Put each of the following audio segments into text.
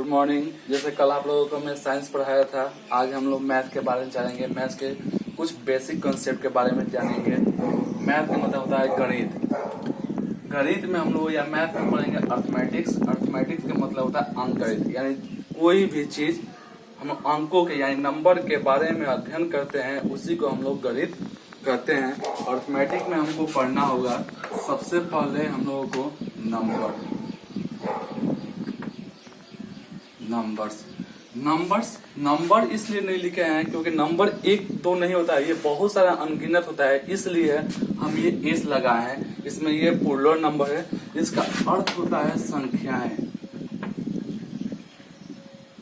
Good morning. जैसे कल आप लोगों को मैं साइंस पढ़ाया था, आज हम लोग मैथ के बारे में जानेंगे। मैथ के कुछ बेसिक कॉन्सेप्ट के बारे में जानेंगे। मैथ का मतलब होता है गणित। गणित में हम लोग या मैथ में पढ़ेंगे अर्थमेटिक्स। अर्थमेटिक्स का मतलब होता है अंकगणित, यानी कोई भी चीज हम अंकों के यानी नंबर के बारे में अध्ययन करते हैं, उसी को हम लोग गणित कहते हैं। अर्थमेटिक में हमको पढ़ना होगा सबसे पहले हम लोगों को नंबर इसलिए नहीं लिखे हैं क्योंकि नंबर एक दो नहीं होता है, ये बहुत सारा अनगिनत होता है, इसलिए हम ये एस लगाए हैं। इसमें ये प्लूरल नंबर है, इसका अर्थ होता है संख्याएं,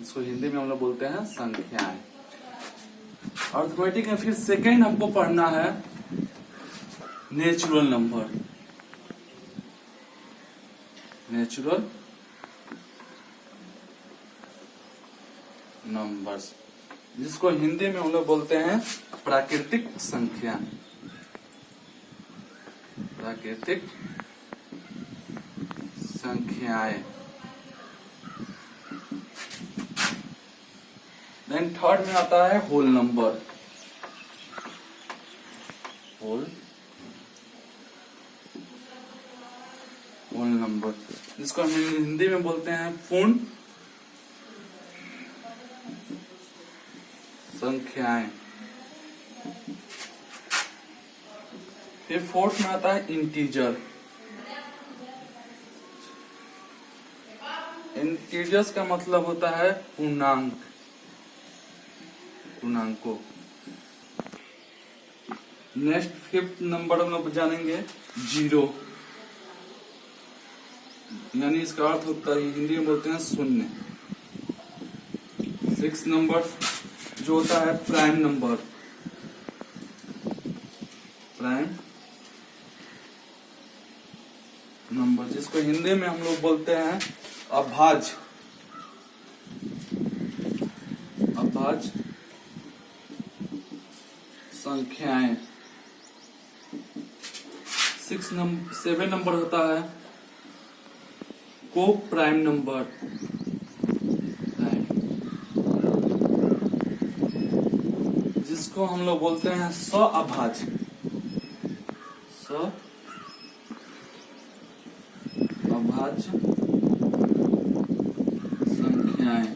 इसको हिंदी में हम लोग बोलते हैं संख्याएं। अर्थमेटिक में फिर सेकेंड हमको पढ़ना है नेचुरल नंबर्स, जिसको हिंदी में हम लोग बोलते हैं प्राकृतिक संख्या। प्राकृतिक संख्याएं। देन थर्ड में आता है होल नंबर। होल नंबर, जिसको हम हिंदी में बोलते हैं पूर्ण संख्याएं। फिर फोर्थ में आता है इंटीजर। इंटीजर्स का मतलब होता है पूर्णांकों। नेक्स्ट फिफ्थ नंबर हम लोग जानेंगे जीरो, यानी इसका अर्थ होता है हिंदी में बोलते हैं शून्य। सिक्स नंबर जो होता है प्राइम नंबर, जिसको हिंदी में हम लोग बोलते हैं अभाज्य संख्याएं। सेवन नंबर होता है को प्राइम नंबर, जिसको हम लोग बोलते हैं अभाज्य संख्याएं।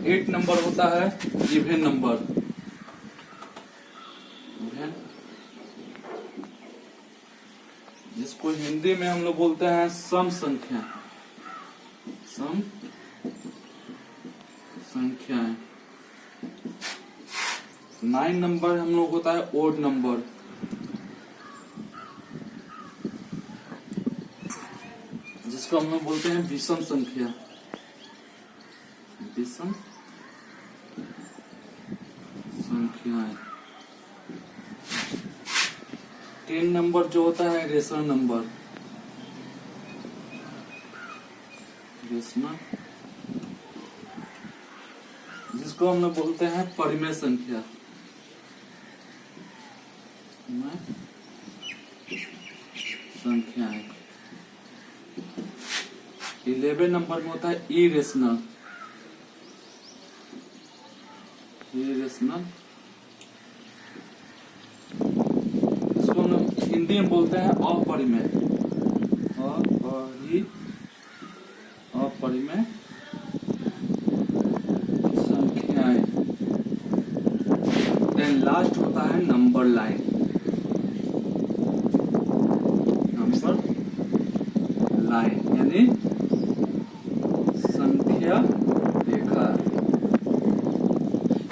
8 नंबर होता है इवन नंबर, जिसको हिंदी में हम लोग बोलते हैं सम संख्याएं। 9 नंबर हम लोग होता है ओड नंबर, जिसको हम लोग बोलते हैं विषम संख्याएं। 10 नंबर जो होता है रेशनल नंबर, जिसको हम लोग बोलते हैं परिमेय संख्या। 11 नंबर में होता है इरेशनल, इसको हम लोग हिंदी में बोलते हैं अपरिमेय संख्याएं। देन लास्ट होता है नंबर लाइन, यानी संख्या रेखा।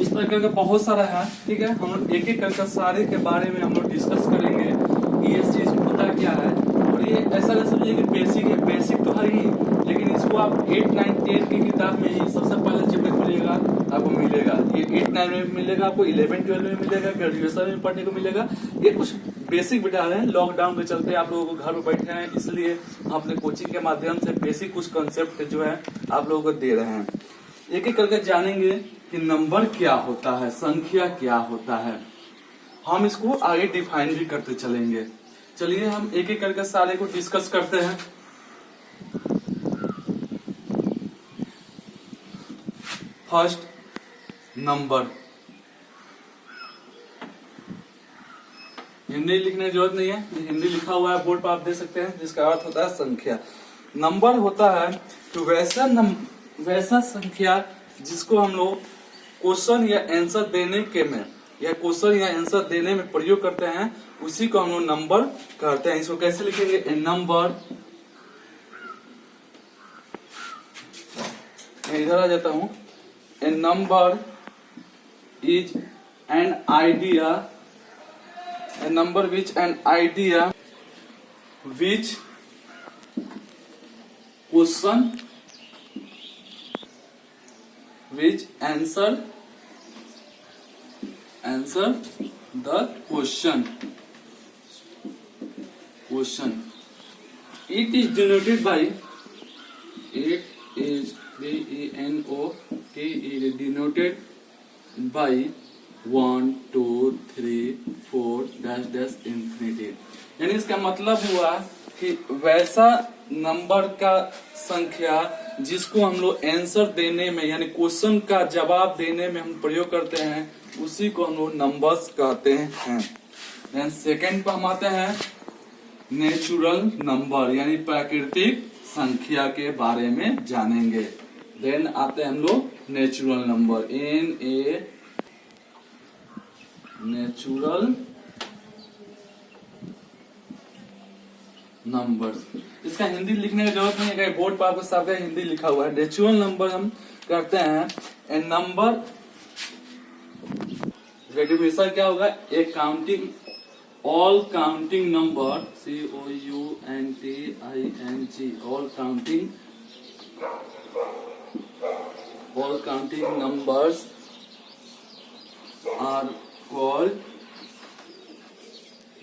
इस प्रकार का बहुत सारा है, ठीक है। हम लोग एक एक करके सारे के बारे में हम लोग डिस्कस करेंगे कि ये चीज होता क्या है। और ये ऐसा नहीं समझिए कि बेसिक है, बेसिक तो है ही, लेकिन इसको आप 8, 9, 10 की किताब में ही सबसे पहले चैप्टर खोलिएगा आपको मिलेगा। ये 8, 9 में मिलेगा, आपको 11, 12 में मिलेगा, ग्रेजुएशन में पढ़ने को मिलेगा। ये कुछ बेसिक बिठा रहे हैं, लॉकडाउन के चलते आप लोगों को घर में बैठे हैं, इसलिए हम अपने कोचिंग के माध्यम से बेसिक कुछ कंसेप्ट जो है आप लोगों को दे रहे हैं। एक एक करके जानेंगे कि नंबर क्या होता है, संख्या क्या होता है। हम इसको आगे डिफाइन भी करते चलेंगे। चलिए हम एक एक करके सारे को डिस्कस करते हैं। First number. हिंदी लिखने की जरूरत नहीं है, हिंदी लिखा हुआ है बोर्ड पर, आप देख सकते हैं, जिसका अर्थ होता है संख्या। नंबर होता है तो वैसा संख्या जिसको हम लोग क्वेश्चन या आंसर देने के में या क्वेश्चन या आंसर देने में प्रयोग करते हैं, उसी को हम लोग नंबर कहते हैं। इसको कैसे लिखेंगे? ए नंबर, मैं इधर आ जाता हूं। A number is an idea, a number which an idea which question which answer the question it is denoted by denoted by 1 2 3 4 dash dash infinity. यानी इसका मतलब हुआ कि वैसा नंबर का संख्या जिसको हम लोग आंसर देने में यानी क्वेश्चन का जवाब देने में हम प्रयोग करते हैं, उसी को हम लोग नंबर्स कहते हैं। देन सेकंड पर हम आते हैं नेचुरल नंबर, यानी प्राकृतिक संख्या के बारे में जानेंगे। देन आते हैं हम लोग नेचुरल नंबर, नेचुरल नंबर्स। इसका हिंदी लिखने की जरूरत नहीं है, बोर्ड पर आपको साफ हिंदी लिखा हुआ है। नेचुरल नंबर हम करते हैं ए नंबर, डेफिनेशन क्या होगा? A counting, all counting number, COUNTING, all counting numbers are called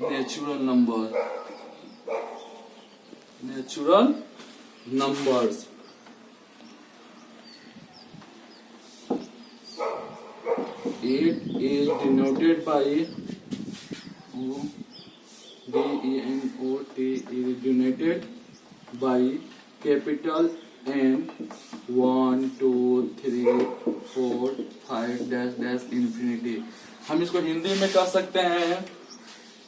natural numbers. It is denoted by denoted by capital N 1 2 3 4 5 dash dash infinity. हम इसको हिंदी में कह सकते हैं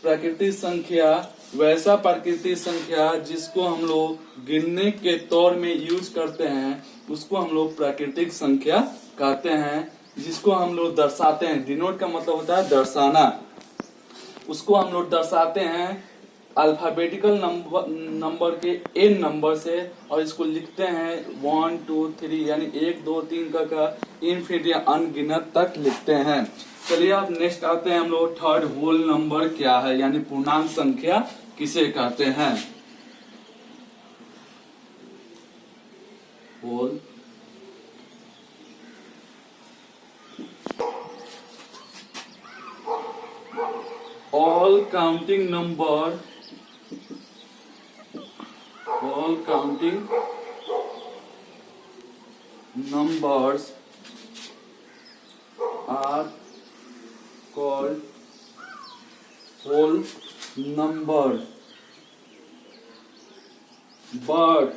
प्राकृतिक संख्या, वैसा प्राकृतिक संख्या जिसको हम लोग गिनने के तौर में यूज करते हैं, उसको हम लोग प्राकृतिक संख्या कहते हैं। जिसको हम लोग दर्शाते हैं, डिनोट का मतलब होता है दर्शाना, उसको हम लोग दर्शाते हैं अल्फाबेटिकल नंबर के n नंबर से, और इसको लिखते हैं 1 2 3 यानी 1 2 3 का इनफिनिटी अनगिनत तक लिखते हैं। चलिए अब नेक्स्ट आते हैं हम लोग थर्ड, होल नंबर क्या है, यानी पूर्णांक संख्या किसे कहते हैं? Whole all counting numbers are called whole number, but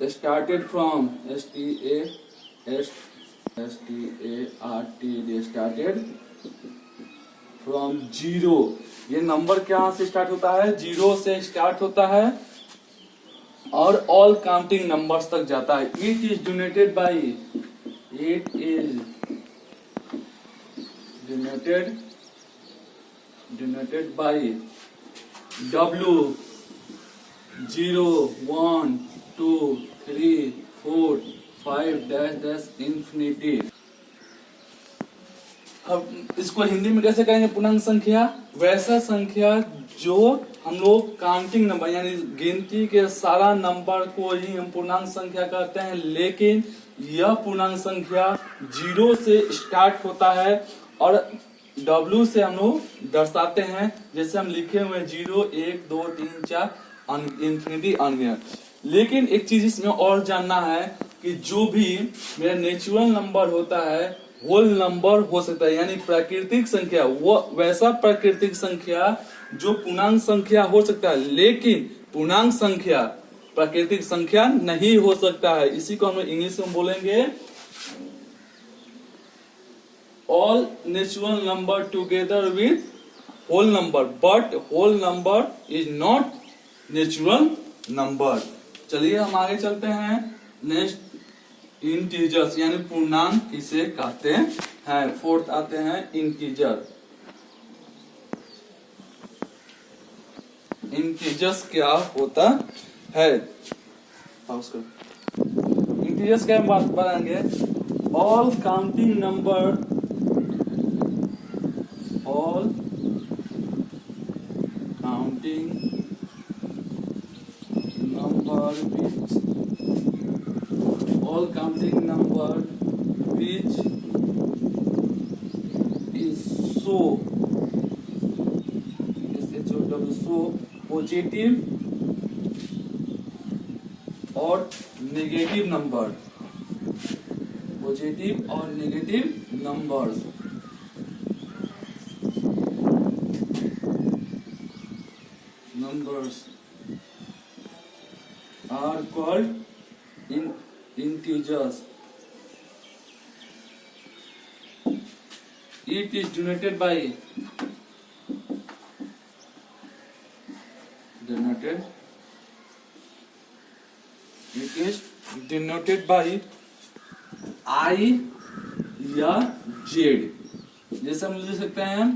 started from started from zero. ये नंबर कहाँ से स्टार्ट होता है? जीरो से स्टार्ट होता है और ऑल काउंटिंग नंबर्स तक जाता है। It is donated by W 0 1 2 3 4 5 dash dash infinity. अब इसको हिंदी में कैसे कहेंगे? पूर्णांक संख्या, वैसा संख्या जो हम लोग काउंटिंग नंबर यानी गिनती के सारा नंबर को ही हम पूर्णांक संख्या कहते हैं, लेकिन यह पूर्णांक संख्या 0 से स्टार्ट होता है और W से हम लोग दर्शाते हैं, जैसे हम लिखे हुए 0 1 2 3 4 इंफिनिटी अनगिनत। लेकिन एक चीज इसमें और जानना है कि जो भी मेरा नेचुरल नंबर होता है होल नंबर हो सकता है, यानी प्राकृतिक संख्या, वो वैसा प्राकृतिक संख्या जो पूर्णांक संख्या हो सकता है, लेकिन पूर्णांक संख्या प्राकृतिक संख्या नहीं हो सकता है। इसी को हम इंग्लिश में बोलेंगे all natural number together with whole number, but whole number is not natural number. चलिए हम आगे चलते हैं. नेक्स्ट इंटीजर्स यानी पूर्णांक इसे कहते हैं. फोर्थ आते हैं इंटीजर. इंटीजर्स क्या होता है? इंटीजर्स क्या बात बताएंगे? All counting number, all counting number which, all counting number which is so, so positive और नेगेटिव नंबर, पॉजिटिव और negative numbers, are called integers. It is denoted by I या Z. जैसे हम लिख सकते हैं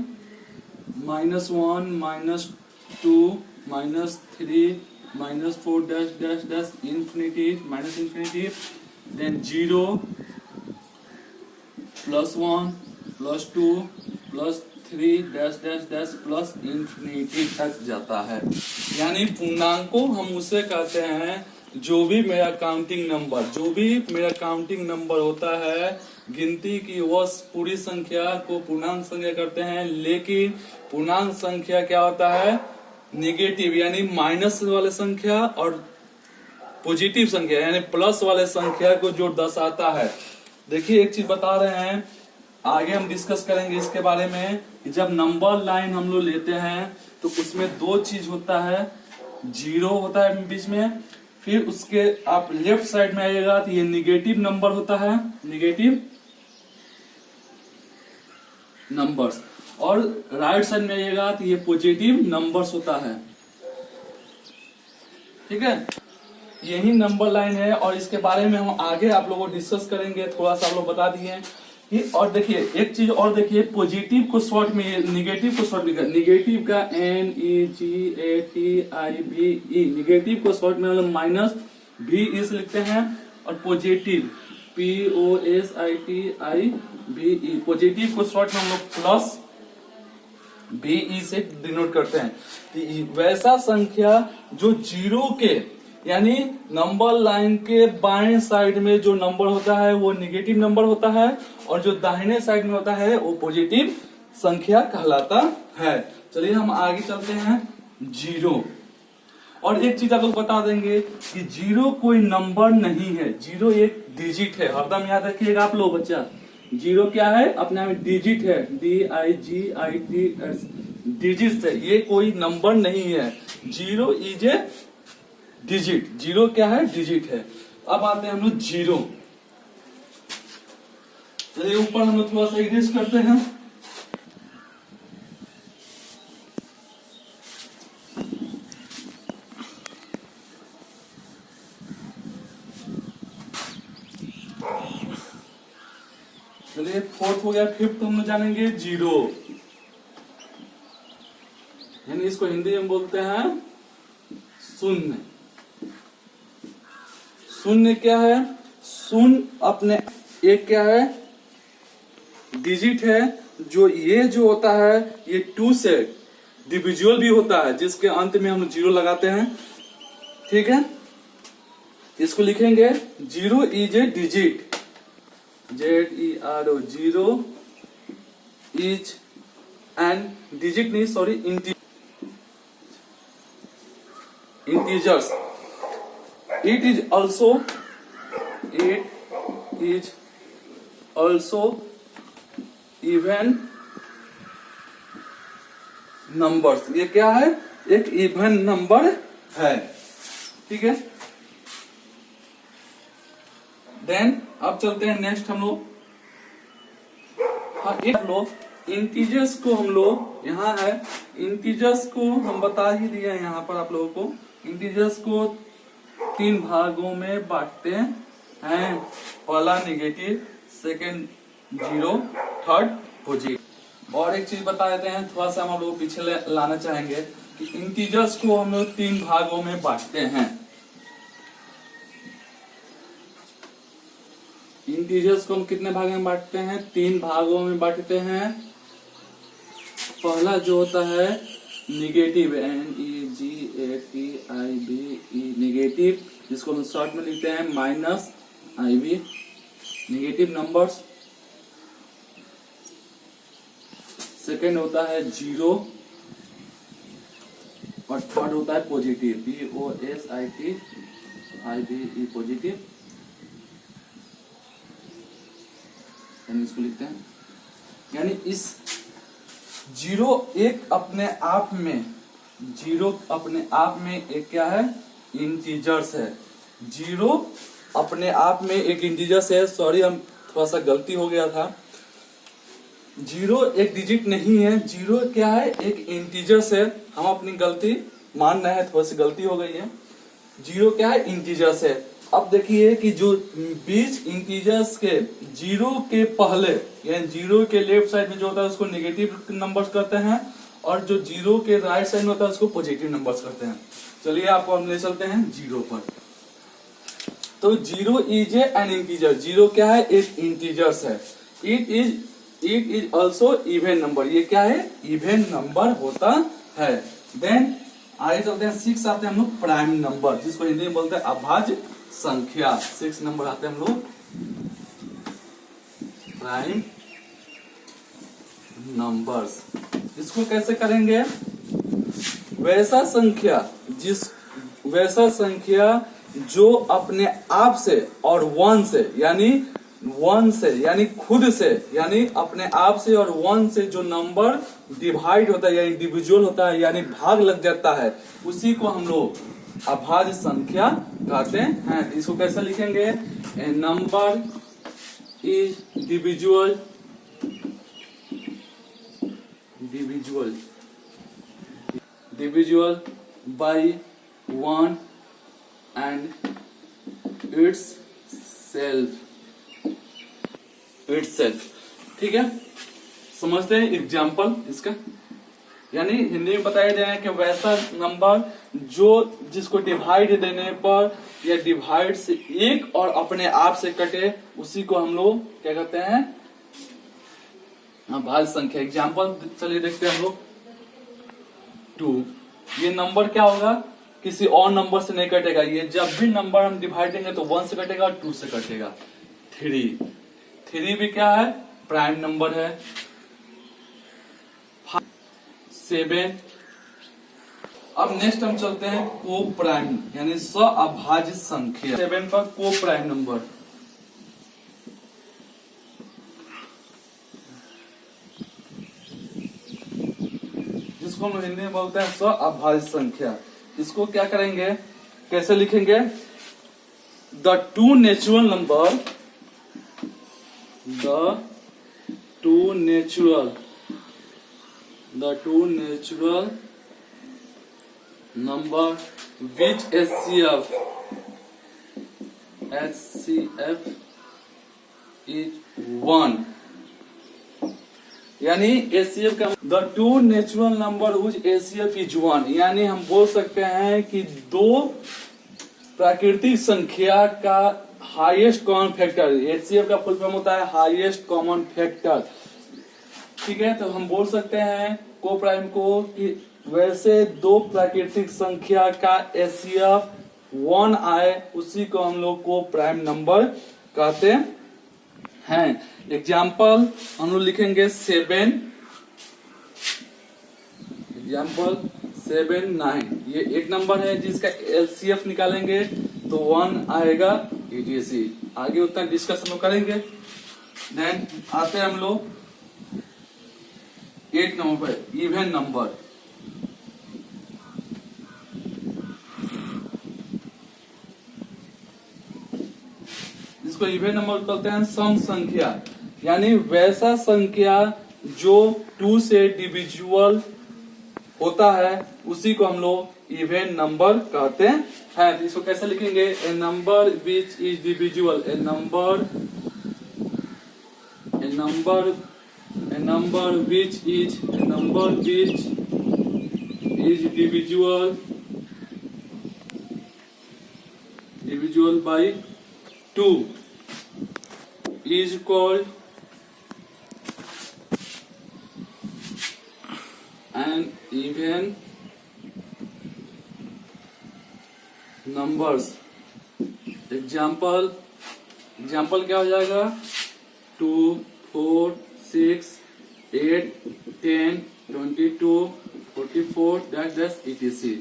-1, -2, -3, -4 dash dash dash infinity, minus infinity, then 0, +1, +2, +3 dash dash dash plus infinity तक जाता है. यानी पूर्णांक को हम उसे कहते हैं जो भी मेरा काउंटिंग नंबर होता है, गिनती की वो पूरी संख्या को पूर्णांक संख्या करते हैं. लेकिन पूर्णांक संख्या क्या होता है? नेगेटिव यानी माइनस वाले संख्या और पॉजिटिव संख्या यानी प्लस वाले संख्या को जो दर्शाता है. देखिए एक चीज बता रहे हैं, आगे हम डिस्कस करेंगे इसके बारे में कि जब नंबर लाइन हम लोग लेते हैं तो उसमें दो चीज होता है. 0 होता है बीच में, फिर उसके आप लेफ्ट साइड में आइएगा तो ये निगेटिव नंबर होता है, निगेटिव नंबर्स, और राइट साइड में आइएगा तो ये पॉजिटिव नंबर्स होता है. ठीक है, यही नंबर लाइन है और इसके बारे में हम आगे आप लोगों को डिस्कस करेंगे. थोड़ा सा आप लोग बता दिए कि, और देखिए एक चीज और देखिए, पॉजिटिव को शॉर्ट में, निगेटिव को शॉर्ट में, निगेटिव का NEGATIVE, निगेटिव को शॉर्ट में हम -VE से लिखते हैं, और पॉजिटिव POSITIVE, पॉजिटिव को शॉर्ट में हम लोग +VE से डिनोट करते हैं. वैसा संख्या जो 0 के यानी नंबर लाइन के बाएं साइड में जो नंबर होता है वो निगेटिव नंबर होता है, और जो दाहिने साइड में होता है वो पॉजिटिव संख्या कहलाता है. चलिए हम आगे चलते हैं. 0, और एक चीज आप लोग बता देंगे कि 0 कोई नंबर नहीं है, 0 एक डिजिट है. हरदम याद रखिएगा आप लोग बच्चा, 0 क्या है? अपने आप डिजिट है, DIGITS, डिजिट है, ये कोई नंबर नहीं है. 0 इज ए डिजिट. 0 क्या है? डिजिट है. अब आते हैं हम लोग 0. चलिए ऊपर हम लोग थोड़ा सा इरेज करते हैं. चलिए फोर्थ हो गया. फिफ्थ हम लोग जानेंगे 0, यानी इसको हिंदी में बोलते हैं शून्य. शून्य क्या है? शून्य अपने एक क्या है? डिजिट है. जो ये जो होता है ये 2 से डिविजिबल भी होता है, जिसके अंत में हम 0 लगाते हैं. ठीक है, इसको लिखेंगे 0 is a digit, ZERO, 0 is an digit नहीं, sorry, integers. It is also even numbers. ये क्या है? एक इवन नंबर है. ठीक है, देन अब चलते हैं नेक्स्ट. हम लोग हाँ, एक लोग इंटीजर्स को हम लोग यहाँ है, इंटीजर्स को हम बता ही दिए हैं यहाँ पर आप लोगों को। इंटीजर्स को 3 भागों में बांटते हैं, पहला negative, second zero, third positive. और एक चीज बता देते हैं, थोड़ा सा हम लोग पीछे लाना चाहेंगे कि इंटीजर्स को हम लोग 3 भागों में बांटते हैं। इंटीजर्स को हम कितने भागों में बांटते हैं? 3 भागों में बांटते हैं। पहला जो होता है निगेटिव, NEGATIVE, निगेटिव, जिसको हम शॉर्ट में लिखते हैं -IV, निगेटिव नंबर्स। सेकेंड होता है जीरो, और थर्ड होता है पॉजिटिव, POSITIVE, पॉजिटिव, यानी इसको लिखते हैं। यानी इस जीरो एक अपने आप में, जीरो अपने आप में एक क्या है? इंटीजर्स है। जीरो अपने आप में एक इंटीजर्स है। सॉरी, हम थोड़ा सा गलती हो गया था। जीरो एक डिजिट नहीं है, जीरो क्या है? एक इंटीजर्स है। हम अपनी गलती मान रहे हैं, थोड़ी सी गलती हो गई है। जीरो क्या है? इंटीजर्स है। अब देखिए कि जो बीच इंटीजर्स के जीरो के पहले, यानी जीरो के लेफ्ट साइड में जो होता है उसको नेगेटिव नंबर्स करते हैं, और जो जीरो के राइट साइड में होता है उसको पॉजिटिव नंबर्स करते हैं। चलिए आपको हम ले चलते हैं जीरो पर। तो zero is an integer. Zero क्या है? एक इंटीजर्स है। It is also even number. ये क्या है? इवन नंबर होता है। देन आगे चलते हैं 6 आते हैं हम लोग प्राइम नंबर, जिसको हिंदी में बोलते हैं अभाज्य संख्या। 6 नंबर आते हैं हम लोग प्राइम नंबर्स। इसको कैसे करेंगे? वैसा संख्या जो अपने आप से और वन से यानी खुद से, यानी अपने आप से और वन से जो नंबर डिवाइड होता है या इंडिविजुअल होता है, यानी भाग लग जाता है, उसी को हम लोग अभाज्य संख्या कहते हैं। इसको कैसे लिखेंगे? A number is divisible by one and itself. ठीक है, समझते हैं एग्जाम्पल इसका। यानी हिंदी में बताया गया है कि वैसा नंबर जो जिसको डिवाइड देने पर या डिवाइड से एक और अपने आप से कटे, उसी को हम लोग क्या कहते हैं? भाज्य संख्या। एग्जाम्पल चलिए देखते हैं हम लोग। 2, ये नंबर क्या होगा? किसी और नंबर से नहीं कटेगा। ये जब भी नंबर हम डिवाइड देंगे तो 1 से कटेगा, 2 से कटेगा। 3 भी क्या है? प्राइम नंबर है। 7। अब नेक्स्ट हम चलते हैं को प्राइम, यानी अभाज्य संख्या। 7 पर को प्राइम नंबर, जिसको हम हिंदी में बोलते हैं अभाज्य संख्या। इसको क्या करेंगे? कैसे लिखेंगे? The two natural number which HCF is 1, यानी HCF का the two natural number which HCF is 1, यानी हम बोल सकते हैं कि दो प्राकृतिक संख्या का हाईएस्ट कॉमन फैक्टर। HCF का फुल फॉर्म होता है हाईएस्ट कॉमन फैक्टर। ठीक है, तो हम बोल सकते हैं को प्राइम को कि वैसे दो प्राकृतिक संख्या का HCF 1 आए, उसी को हम लोग को प्राइम नंबर कहते हैं। एग्जाम्पल हम लोग लिखेंगे 7, 9। ये एक नंबर है जिसका LCF निकालेंगे तो 1 आएगा, ETC। आगे उतना डिस्कस हम लोग करेंगे। देन आते हैं हम लोग 8 नंबर पर, इवन नंबर। इसको इवन नंबर बोलते हैं सम संख्या, यानी वैसा संख्या जो 2 से डिविजुअल होता है उसी को हम लोग इवन नंबर कहते हैं। तो इसको कैसे लिखेंगे? A number which is divisible, a number which is divisible by 2 is called an even numbers। Example क्या हो जाएगा? 2, 4, 6, 8, 10, 22, 44 etc।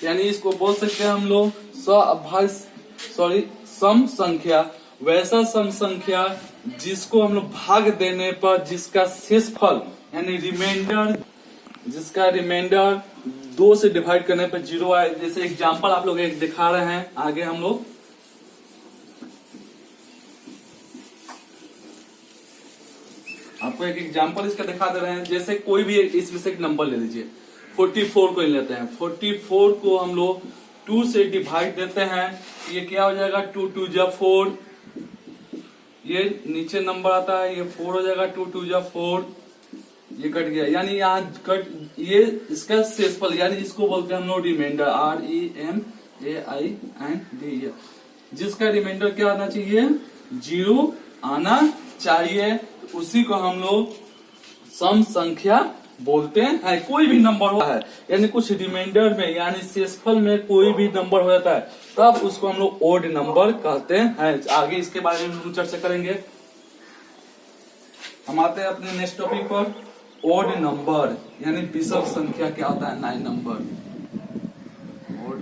यानी इसको बोल सकते हैं हम लोग सम संख्या, वैसा सम संख्या जिसको हम लोग भाग देने पर जिसका शेषफल यानी रिमाइंडर, जिसका रिमाइंडर 2 से डिवाइड करने पर 0 आए। जैसे एग्जांपल आप लोग एक दिखा रहे हैं आगे, हम लोग आपको एक एग्जांपल इसका दिखा दे रहे हैं। जैसे कोई भी इसमें से एक नंबर ले लीजिए, 44 को लेते हैं। 44 को हम लोग 2 से डिवाइड देते हैं, ये क्या हो जाएगा? 2 2 जा 4, ये नीचे नंबर आता है, ये 4 हो जाएगा। 2 2 जा 4, ये कट गया। यानी यहाँ कट, ये इसका शेषफल यानी इसको बोलते हैं हम लोग रिमाइंडर, REMAIND, जिसका रिमाइंडर क्या आना चाहिए? 0 आना चाहिए। उसी को हम लोग सम संख्या बोलते हैं। कोई भी नंबर होता है यानी कुछ रिमाइंडर में यानी शेषफल में कोई भी नंबर हो जाता है तब उसको हम लोग ओड नंबर कहते हैं। आगे इसके बारे में हम चर्चा करेंगे। हम आते हैं अपने नेक्स्ट टॉपिक पर, ओड नंबर यानी विषम संख्या क्या होता है? 9 number. Odd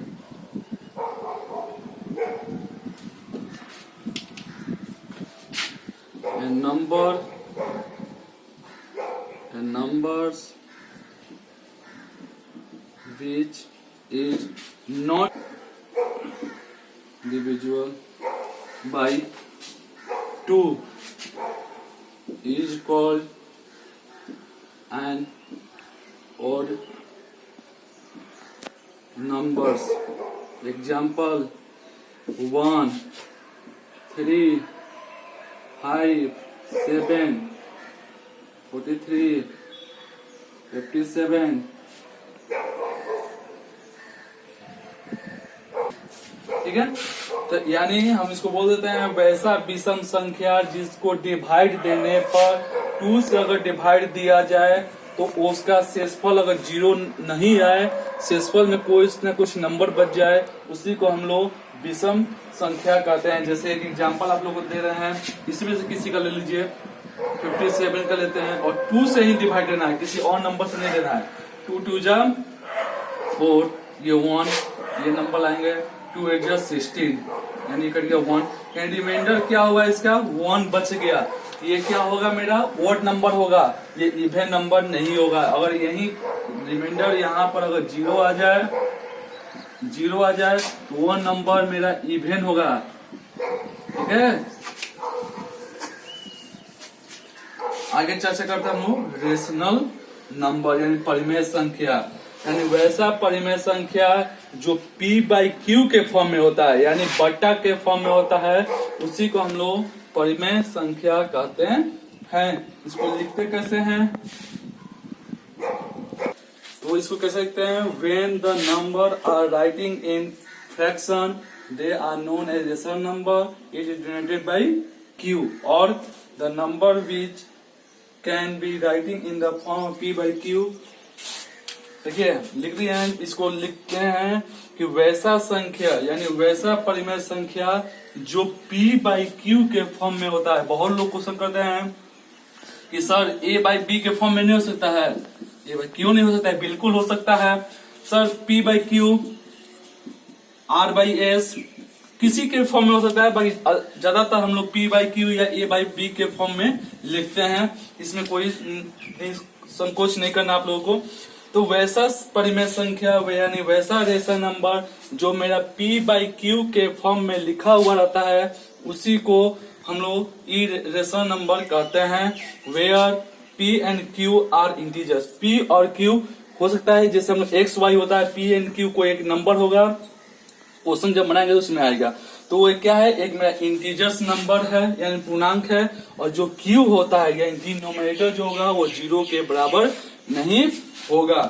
numbers which is not divisible by 2 is called an odd numbers। Example 1, 3, 5, 7, 43, 57। ठीक है, तो यानी हम इसको बोल देते हैं वैसा विषम संख्या जिसको डिवाइड देने पर 2 से अगर डिवाइड दिया जाए तो उसका शेषफल अगर 0 नहीं आए, शेषफल में कोई न कुछ नंबर बच जाए, उसी को हम लोग विषम संख्या कहते हैं। जैसे एक एग्जांपल आप लोगों को दे रहे हैं, इसमें से किसी का ले लीजिए, 57 का लेते हैं और 2 से ही डिवाइड करना है, किसी और नंबर से नहीं देना है। 2 2 जा 4, ये 1, ये नंबर लाएंगे। 2 8 जा 16, यानी कट गया 1। यानी रिमाइंडर क्या हुआ इसका? 1 बच गया। ये क्या होगा? मेरा ओड नंबर होगा, ये इवन नंबर नहीं होगा। अगर यही रिमाइंडर यहाँ पर अगर 0 आ जाए तो वो नंबर मेरा इवन होगा। ठीक है, आगे चर्चा करते हैं हम लोग रेशनल नंबर यानी परिमेय संख्या। यानी वैसा परिमेय संख्या जो P/Q के फॉर्म में होता है यानी बट्टा के फॉर्म में होता है, उसी को हम लोग परिमेय संख्या कहते हैं। इसको लिखते कैसे हैं? तो इसको कैसे लिखते हैं? When the number are writing in fraction, they are known as rational number. It is denoted by Q, or the number which can be writing in the form of P/Q। देखिए लिख दिए हैं, इसको लिखते हैं कि वैसा संख्या यानी वैसा परिमेय संख्या जो P/Q के फॉर्म में होता है। बहुत लोग क्वेश्चन करते हैं कि सर A/B के फॉर्म में नहीं हो सकता है, A/Q नहीं हो सकता है। बिल्कुल हो सकता है सर, P/Q, R/S किसी के फॉर्म में हो सकता है, बाकी ज्यादातर हम लोग P/Q या A/B के फॉर्म में लिखते हैं। इसमें कोई संकोच नहीं करना आप लोगों को। तो वैसा परिमेय संख्या यानी वैसा रेशनल नंबर जो मेरा P/Q के फॉर्म में लिखा हुआ रहता है, उसी को हम लोग इरेशनल नंबर कहते हैं where P and Q are integers. P और Q हो सकता है जैसे हम लोग x y होता है, P एंड Q को एक नंबर होगा, क्वेश्चन जब बनाएंगे तो उसमें आएगा। तो वो क्या है, एक मेरा इंटीजर्स नंबर है यानी पूर्णांक है, और जो Q होता है यानी डिनोमिनेटर जो होगा वो 0 के बराबर नहीं होगा।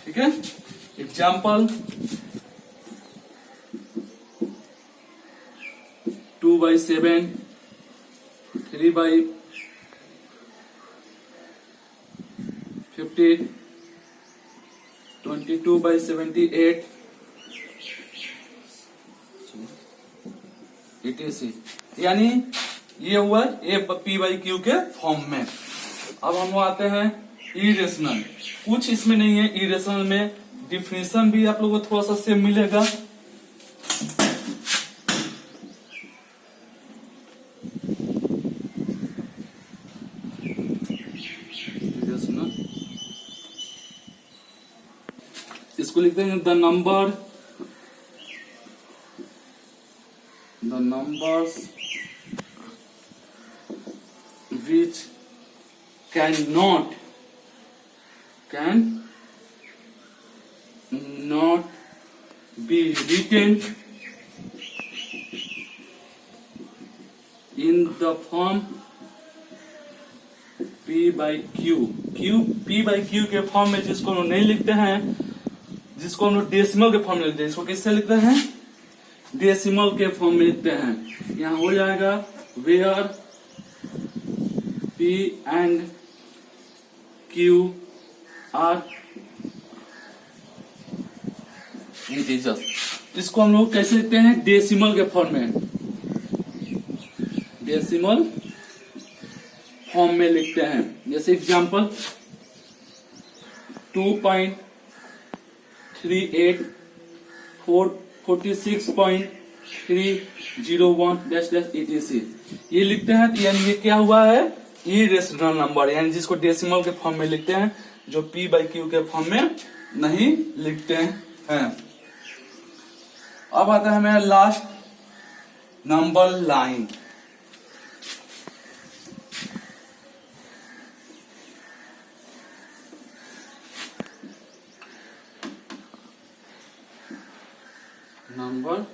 ठीक है, एग्जाम्पल 2/7, 3/50, 22/78, etc। यानी ये हुआ ये P/Q के फॉर्म में। अब हम आते हैं इरेशनल। कुछ इसमें नहीं है इरेशनल में, डिफिनेशन भी आप लोगों को थोड़ा सा सेम मिलेगा। इसको लिखते हैं the numbers which cannot be written in the form P/Q। P/Q के फॉर्म में जिसको हम लोग नहीं लिखते हैं, जिसको हम लोग डेसिमल के फॉर्म में लिखते हैं, इसको किससे लिखते हैं, डेसिमल के फॉर्म में लिखते हैं। यहाँ हो जाएगा where P and Q are integers. इसको हम लोग कैसे लिखते हैं, डेसिमल के फॉर्म में, डेसिमल फॉर्म में लिखते हैं। जैसे एग्जांपल 2.38 46.301 etc। ये लिखते हैं, तो यानी ये क्या हुआ है, इरेशनल नंबर, यानी जिसको डेसिमल के फॉर्म में लिखते हैं, जो P/Q के फॉर्म में नहीं लिखते हैं। अब आता है मेरा लास्ट नंबर लाइन। नंबर,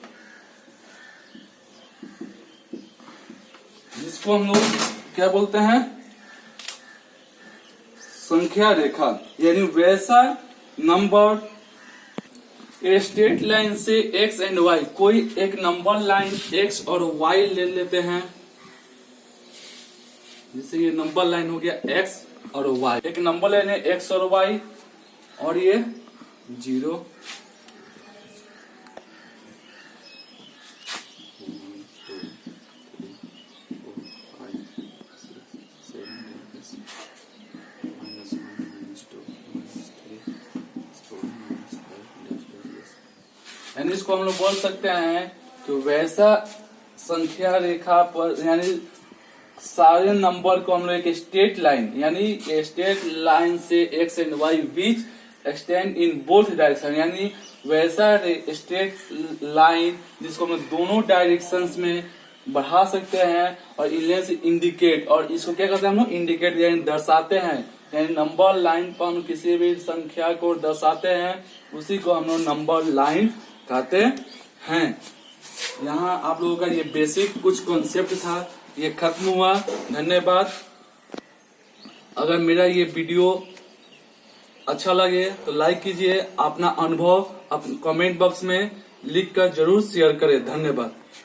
जिसको हम लोग क्या बोलते हैं, संख्या रेखा, यानी वैसा नंबर स्ट्रेट लाइन से x एंड y, कोई एक नंबर लाइन x और y ले लेते हैं। जैसे ये नंबर लाइन हो गया x और y, एक नंबर लाइन है x और y, और ये 0 यानी इसको हम लोग बोल सकते हैं कि वैसा संख्या रेखा पर, यानी सारे नंबर को हम लोग एक स्ट्रेट लाइन, यानी स्ट्रेट लाइन से x and y beach extend in both direction, यानी वैसा स्ट्रेट लाइन जिसको हम दोनों डायरेक्शंस में बढ़ा सकते हैं, और इनलें से इंडिकेट, और इसको क्या कहते हैं हम लोग, इंडिकेट यानी दर्शाते हैं, यानी नंबर लाइन पर हम किसी भी संख्या को दर्शाते हैं, उसी को हम लोग नंबर लाइन कहते हैं। यहाँ आप लोगों का ये बेसिक कुछ कॉन्सेप्ट था, ये खत्म हुआ। धन्यवाद। अगर मेरा ये वीडियो अच्छा लगे तो लाइक कीजिए, अपना अनुभव कमेंट बॉक्स में लिखकर जरूर शेयर करें। धन्यवाद।